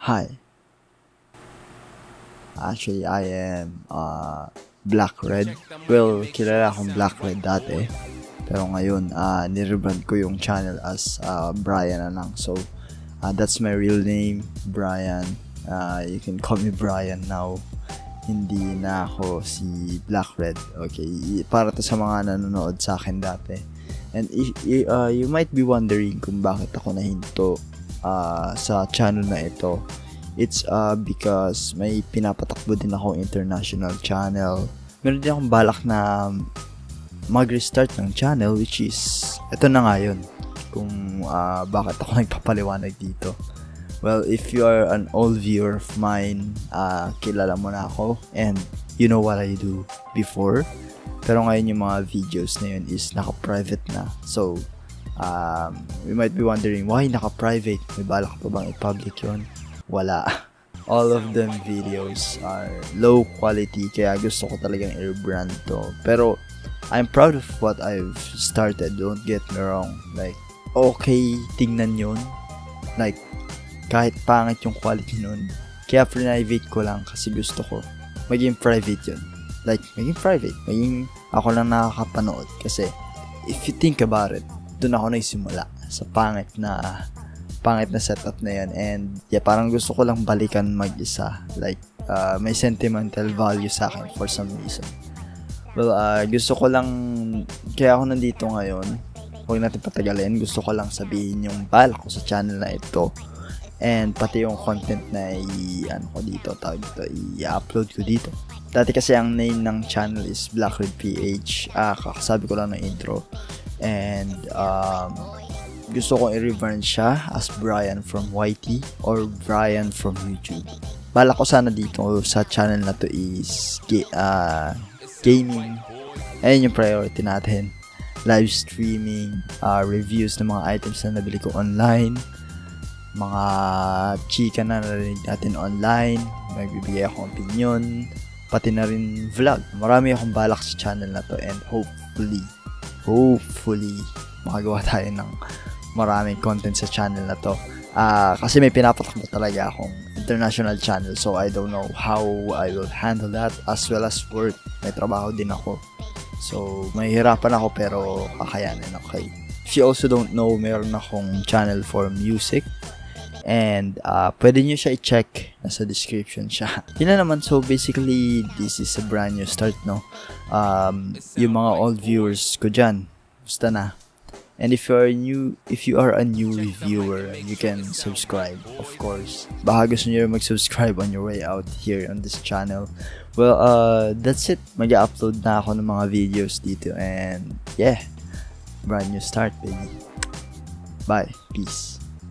Hi. Actually, I am Black Red. Well, kilala akong Black Red dati. Pero ngayon, nirebrand ko yung channel as Brian na lang. So, that's my real name, Brian. You can call me Brian now. Hindi na ako si Black Red. Okay, para to sa mga nanonood sa akin dati. And you might be wondering kung bakit ako nahinto sa channel na ito. It's because may pinapatakbo din akong international channel. Meron din akong balak na mag-restart ng channel, which is ito na nga yun, kung bakit ako nagpapaliwanag dito. Well, if you are an old viewer of mine, kilala mo na ako and you know what I do before. Pero ngayon yung mga videos na yun is naka-private na. So, you might be wondering, why naka-private? May balak pa bang i-public yun? Wala. All of them videos are low quality, kaya gusto ko talagang i-rebrand to. Pero, I'm proud of what I've started. Don't get me wrong. Like, okay, tingnan yun. Like, kahit pangit yung quality nun, kaya private ko lang kasi gusto ko maging private yun. Like, maging private. Maging ako lang nakakapanood. Kasi, if you think about it, dun ako nagsimula sa pangit na setup na yun. And, yeah, parang gusto ko lang balikan mag-isa. Like, may sentimental value sa akin for some reason. Well, gusto ko lang, kaya ako nandito ngayon, huwag natin patagalin, gusto ko lang sabihin yung balak ko sa channel na ito. And pati yung content na i-upload ko dito. Dati kasi ang name ng channel is Black Red PH. Kakasabi ko lang ng intro. And gusto kong i-rebrand siya as Brian from YT or Brian from YouTube. Balak ko sana dito sa channel na to is gaming. Ayun yung priority natin. Live streaming, reviews ng mga items na nabili ko online, mga chika na narinig natin online, magbibigay akong opinion, pati na rin vlog. Marami akong balak sa channel na to and hopefully makagawa tayo ng maraming content sa channel na to. Kasi may pinapatakbo talaga akong international channel, so I don't know how I will handle that, as well as work. May trabaho din ako. So, mahihirapan ako pero kakayanin, okay? If you also don't know, meron akong channel for music. And pwede nyo siya i-check, nasa description siya. Yun na naman, so basically this is a brand new start, no? Yung mga old viewers ko dyan, basta na. And if you are a new reviewer, you can subscribe, of course. Baka gusto nyo mag-subscribe on your way out here on this channel. Well, that's it. Mag-upload na ako ng mga videos dito. And yeah, brand new start, baby. Bye. Peace.